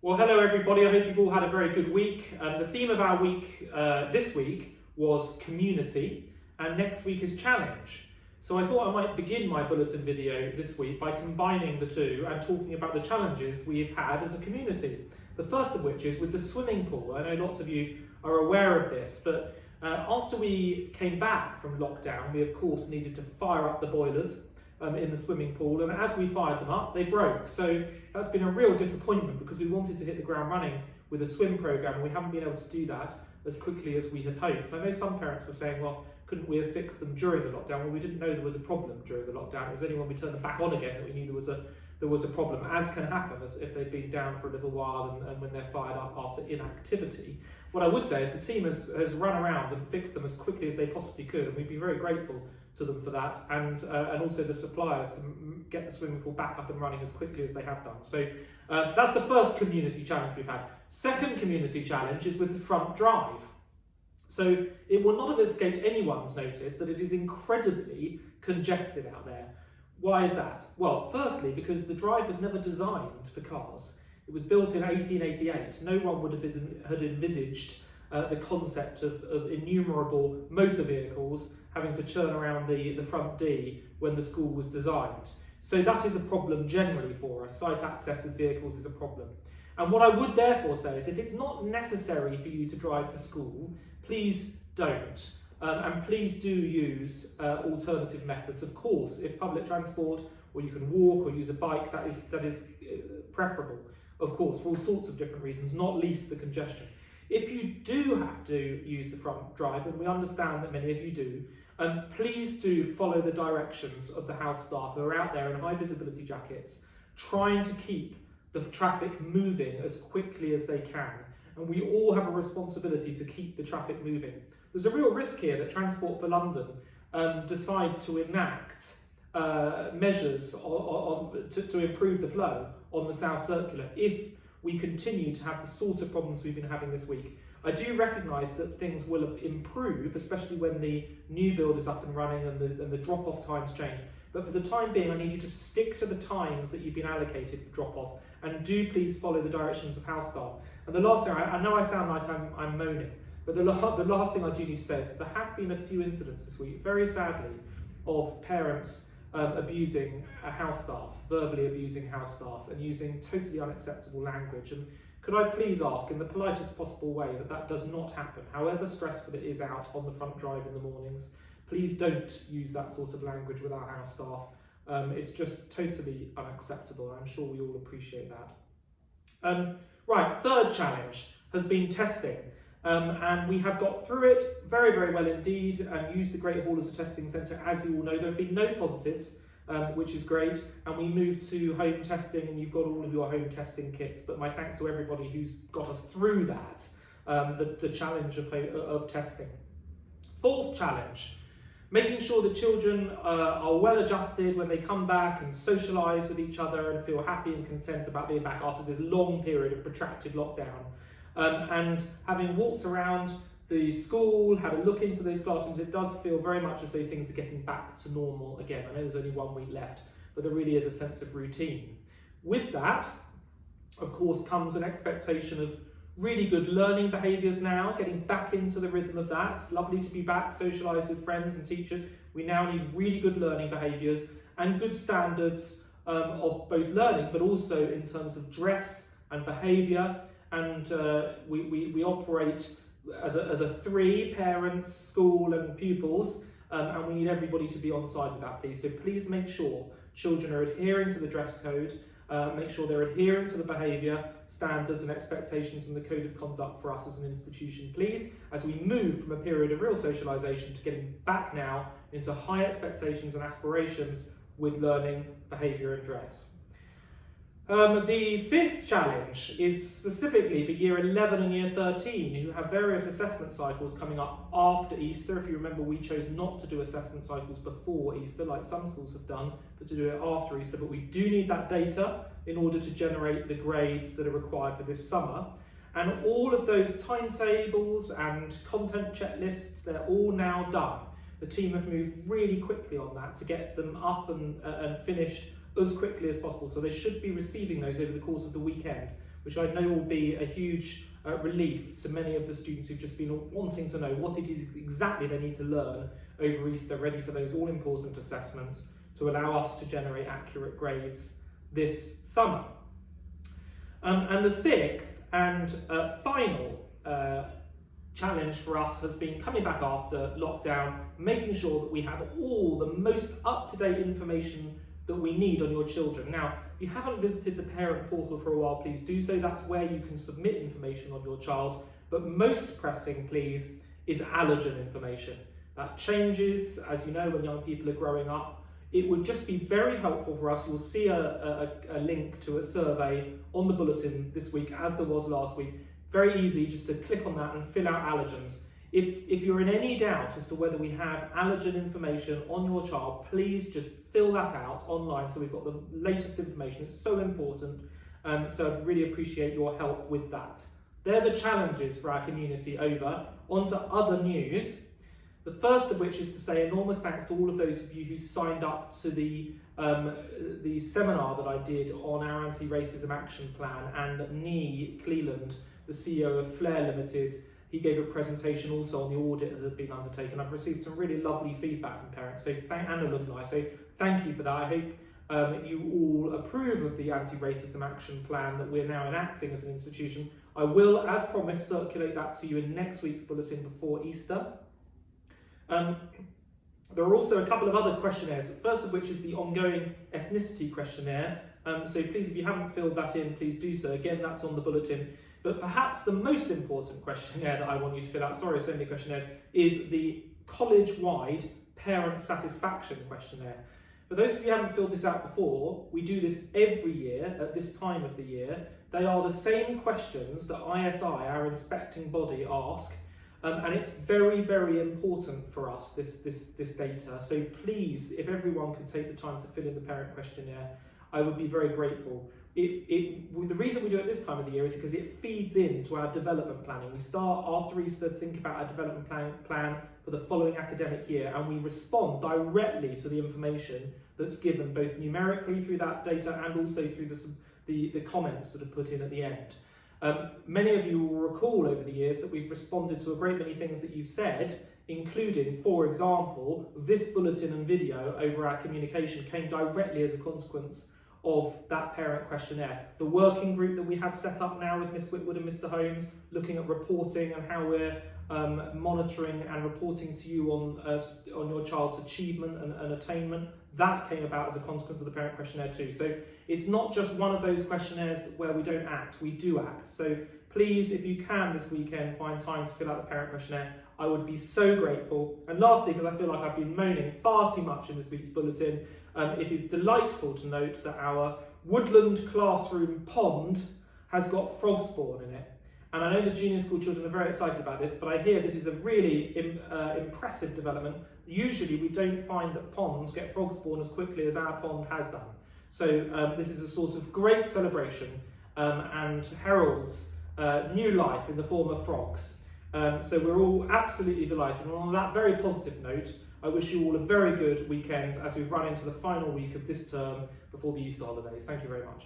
Well, hello everybody. I hope you've all had a very good week. The theme of our week this week was community, and next week is challenge. So I thought I might begin my bulletin video this week by combining the two and talking about the challenges we've had as a community. The first of which is with the swimming pool. I know lots of you are aware of this, but after we came back from lockdown, we of course needed to fire up the boilers in the swimming pool, and as we fired them up, they broke. So that's been a real disappointment because we wanted to hit the ground running with a swim programme, and we haven't been able to do that as quickly as we had hoped. I know some parents were saying, well, couldn't we have fixed them during the lockdown? Well, we didn't know there was a problem during the lockdown. It was only when we turned them back on again that we knew there was a problem, as can happen if they've been down for a little while and when they're fired up after inactivity. What I would say is the team has run around and fixed them as quickly as they possibly could, and we'd be very grateful to them for that, and also the suppliers to get the swimming pool back up and running as quickly as they have done. So that's the first community challenge we've had. Second community challenge is with the front drive. So it will not have escaped anyone's notice that it is incredibly congested out there. Why is that? Well, firstly, because the drive was never designed for cars. It was built in 1888. No one would have envisaged the concept of innumerable motor vehicles having to churn around the front D when the school was designed. So that is a problem generally for us. Site access with vehicles is a problem. And what I would therefore say is if it's not necessary for you to drive to school, please don't. And please do use alternative methods. Of course, if public transport, or you can walk or use a bike, that is preferable, of course, for all sorts of different reasons, not least the congestion. If you do have to use the front drive, and we understand that many of you do, please do follow the directions of the house staff who are out there in high visibility jackets, trying to keep the traffic moving as quickly as they can. And we all have a responsibility to keep the traffic moving. There's a real risk here that Transport for London decide to enact measures to improve the flow on the South Circular if we continue to have the sort of problems we've been having this week. I do recognise that things will improve, especially when the new build is up and running and the drop-off times change. But for the time being, I need you to stick to the times that you've been allocated for drop-off, and do please follow the directions of house staff. And the last thing, I know I sound like I'm moaning, but the last thing I do need to say is there have been a few incidents this week, very sadly, of parents abusing house staff, verbally abusing house staff, and using totally unacceptable language. And could I please ask, in the politest possible way, that does not happen, however stressful it is out on the front drive in the mornings. Please don't use that sort of language with our house staff. It's just totally unacceptable. I'm sure we all appreciate that. Right, third challenge has been testing. And we have got through it very, very well indeed, and used the Great Hall as a testing centre. As you all know, there have been no positives, which is great, and we moved to home testing, and you've got all of your home testing kits. But my thanks to everybody who's got us through that, the challenge of testing. Fourth challenge, making sure that children are well adjusted when they come back and socialise with each other and feel happy and content about being back after this long period of protracted lockdown. And having walked around the school, had a look into those classrooms, it does feel very much as though things are getting back to normal again. I know there's only 1 week left, but there really is a sense of routine. With that, of course, comes an expectation of really good learning behaviours now, getting back into the rhythm of that. It's lovely to be back, socialise with friends and teachers. We now need really good learning behaviours and good standards of both learning, but also in terms of dress and behaviour. And we operate as a three, parents, school and pupils, and we need everybody to be on side with that, please. So please make sure children are adhering to the dress code, make sure they're adhering to the behaviour standards and expectations and the code of conduct for us as an institution, please, as we move from a period of real socialisation to getting back now into high expectations and aspirations with learning, behaviour and dress. The fifth challenge is specifically for year 11 and year 13, who have various assessment cycles coming up after Easter. If you remember, we chose not to do assessment cycles before Easter, like some schools have done, but to do it after Easter. But we do need that data in order to generate the grades that are required for this summer. And all of those timetables and content checklists, they're all now done. The team have moved really quickly on that to get them up and finished as quickly as possible. So they should be receiving those over the course of the weekend, which I know will be a huge relief to many of the students who've just been wanting to know what it is exactly they need to learn over Easter, ready for those all-important assessments to allow us to generate accurate grades this summer. And the sixth and final challenge for us has been coming back after lockdown, making sure that we have all the most up-to-date information that we need on your children. Now, if you haven't visited the parent portal for a while, please do so. That's where you can submit information on your child. But most pressing, please, is allergen information. That changes, as you know, when young people are growing up. It would just be very helpful for us. You'll see a link to a survey on the bulletin this week, as there was last week. Very easy just to click on that and fill out allergens. If you're in any doubt as to whether we have allergen information on your child, please just fill that out online so we've got the latest information. It's so important. So I'd really appreciate your help with that. They're the challenges for our community over. On to other news. The first of which is to say enormous thanks to all of those of you who signed up to the seminar that I did on our anti-racism action plan, and Nee Cleland, the CEO of Flair Limited, he gave a presentation also on the audit that had been undertaken. I've received some really lovely feedback from parents and alumni, so thank you for that. I hope you all approve of the anti-racism action plan that we're now enacting as an institution. I will, as promised, circulate that to you in next week's bulletin before Easter. There are also a couple of other questionnaires, the first of which is the ongoing ethnicity questionnaire. So please, if you haven't filled that in, please do so. Again, that's on the bulletin. But perhaps the most important questionnaire that I want you to fill out, sorry, so many questionnaires, is the college-wide parent satisfaction questionnaire. For those of you who haven't filled this out before, we do this every year at this time of the year. They are the same questions that ISI, our inspecting body, ask. And it's very, very important for us, this data. So please, if everyone could take the time to fill in the parent questionnaire, I would be very grateful. The reason we do it this time of the year is because it feeds into our development planning. We start after Easter to think about our development plan for the following academic year, and we respond directly to the information that's given, both numerically through that data and also through the comments that are put in at the end. Many of you will recall over the years that we've responded to a great many things that you've said, including, for example, this bulletin and video over our communication came directly as a consequence of that parent questionnaire. The working group that we have set up now with Miss Whitwood and Mr. Holmes, looking at reporting and how we're monitoring and reporting to you on your child's achievement and attainment, that came about as a consequence of the parent questionnaire too. So it's not just one of those questionnaires where we don't act, we do act. So please, if you can this weekend, find time to fill out the parent questionnaire. I would be so grateful. And lastly, because I feel like I've been moaning far too much in this week's bulletin, it is delightful to note that our woodland classroom pond has got frog spawn in it. And I know the junior school children are very excited about this, but I hear this is a really impressive development. Usually we don't find that ponds get frog spawn as quickly as our pond has done. So this is a source of great celebration and heralds new life in the form of frogs. So we're all absolutely delighted. And on that very positive note, I wish you all a very good weekend as we run into the final week of this term before the Easter holidays. Thank you very much.